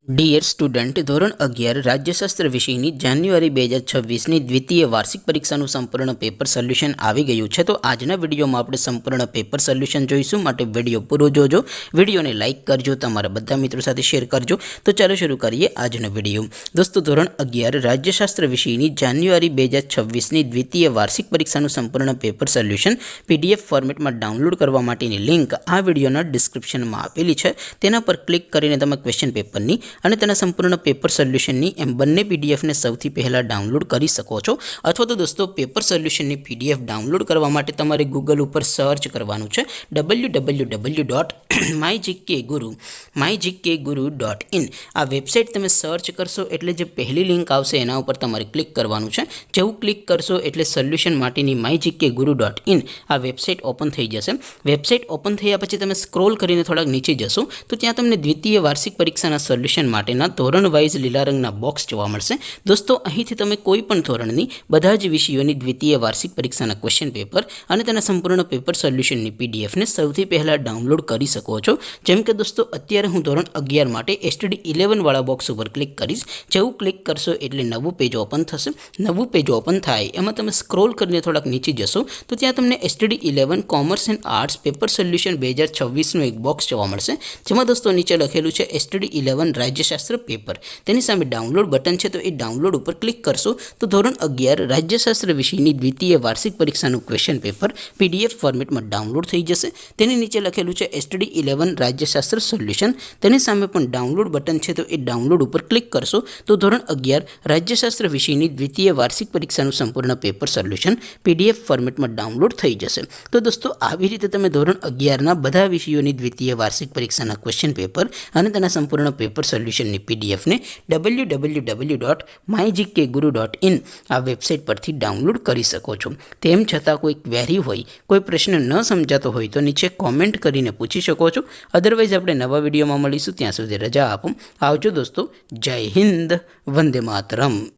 Dear student, ધોરણ 11 રાજ્યશાસ્ત્ર વિષયની જાન્યુઆરી 2026ની દ્વિતીય વાર્ષિક પરીક્ષાનું સંપૂર્ણ પેપર સોલ્યુશન આવી ગયું છે. તો આજના વિડીયોમાં આપણે સંપૂર્ણ પેપર સોલ્યુશન જોઈશું, માટે વિડીયો પૂરો જોજો. વિડીયોને લાઇક કરજો, તમારા બધા મિત્રો સાથે શેર કરજો. તો ચાલો શરૂ કરીએ આજનો વિડીયો. દોસ્તો, ધોરણ 11 રાજ્યશાસ્ત્ર વિષયની જાન્યુઆરી 2026ની દ્વિતીય વાર્ષિક પરીક્ષાનું સંપૂર્ણ પેપર સોલ્યુશન PDF ફોર્મેટમાં ડાઉનલોડ કરવા માટેની લિંક આ વિડીયોના ડિસ્ક્રિપ્શનમાં આપેલી છે. તેના પર ક્લિક કરીને તમે ક્વેશ્ચન પેપરની અને તેના સંપૂર્ણ પેપર સોલ્યુશનની એમ બંને પીડીએફને સૌથી પહેલાં ડાઉનલોડ કરી શકો છો. અથવા તો દોસ્તો, પેપર સોલ્યુશનની PDF ડાઉનલોડ કરવા માટે તમારે ગૂગલ ઉપર સર્ચ કરવાનું છે www.mygkguru.in. આ વેબસાઇટ તમે સર્ચ કરશો એટલે જે પહેલી લિંક આવશે એના ઉપર તમારે ક્લિક કરવાનું છે. જેવું ક્લિક કરશો એટલે સોલ્યુશન માટેની mygkguru.in આ વેબસાઇટ ઓપન થઈ જશે. વેબસાઇટ ઓપન થયા પછી તમે સ્ક્રોલ કરીને થોડાક નીચે જશો તો ત્યાં તમને દ્વિતીય વાર્ષિક પરીક્ષાના સોલ્યુશન માટેના ધોરણ વાઇઝ લીલા રંગના બોક્સ જોવા મળશે. દોસ્તો, અહીંથી તમે કોઈ પણ ધોરણની બધા જ વિષયોની દ્વિતીય વાર્ષિક પરીક્ષાના ક્વેશ્ચન પેપર અને તેના સંપૂર્ણ પેપર સોલ્યુશનની પીડીએફને સૌથી પહેલાં ડાઉનલોડ કરી શકો છો. જેમ કે દોસ્તો, અત્યારે હું ધોરણ 11 માટે STD 11 વાળા બોક્સ ઉપર ક્લિક કરીશ. જેવું ક્લિક કરશો એટલે નવું પેજ ઓપન થશે. નવું પેજ ઓપન થાય એમાં તમે સ્ક્રોલ કરીને થોડાક નીચે જશો તો ત્યાં તમને STD 11 commerce and arts paper solution 2026નું એક બોક્સ જોવા મળશે. જેમાં દોસ્તો નીચે લખેલું છે STD 11 રાજ્યશાસ્ત્ર પેપર. તેની સામે ડાઉનલોડ બટન છે, તો એ ડાઉનલોડ ઉપર ક્લિક કરશો તો ધોરણ 11 રાજ્યશાસ્ત્ર વિષયની દ્વિતીય વાર્ષિક પરીક્ષાનું ક્વેશ્ચન પેપર PDF ફોર્મેટમાં ડાઉનલોડ થઈ જશે. તેની નીચે લખેલું છે STD 11 રાજ્યશાસ્ત્ર સોલ્યુશન. તેની સામે પણ ડાઉનલોડ બટન છે, તો એ ડાઉનલોડ ઉપર ક્લિક કરશો તો ધોરણ 11 રાજ્યશાસ્ત્ર વિષયની દ્વિતીય વાર્ષિક પરીક્ષાનું સંપૂર્ણ પેપર સોલ્યુશન PDF ફોર્મેટમાં ડાઉનલોડ થઈ જશે. તો દોસ્તો, આવી રીતે તમે ધોરણ 11ના બધા વિષયોની દ્વિતીય વાર્ષિક પરીક્ષાના ક્વેશ્ચન પેપર અને તેના સંપૂર્ણ પેપર સોલ્યુશનની પીડીએફને www.mygkguru.in આ વેબસાઇટ પરથી ડાઉનલોડ કરી શકો છો. તેમ છતાં કોઈ ક્વેરી હોય, કોઈ પ્રશ્ન ન સમજાતો હોય તો નીચે કોમેન્ટ કરીને પૂછી શકો છો. અદરવાઇઝ આપણે નવા વિડીયોમાં મળીશું. ત્યાં સુધી રજા આપો. આવજો દોસ્તો. જય હિન્દ. વંદે માતરમ.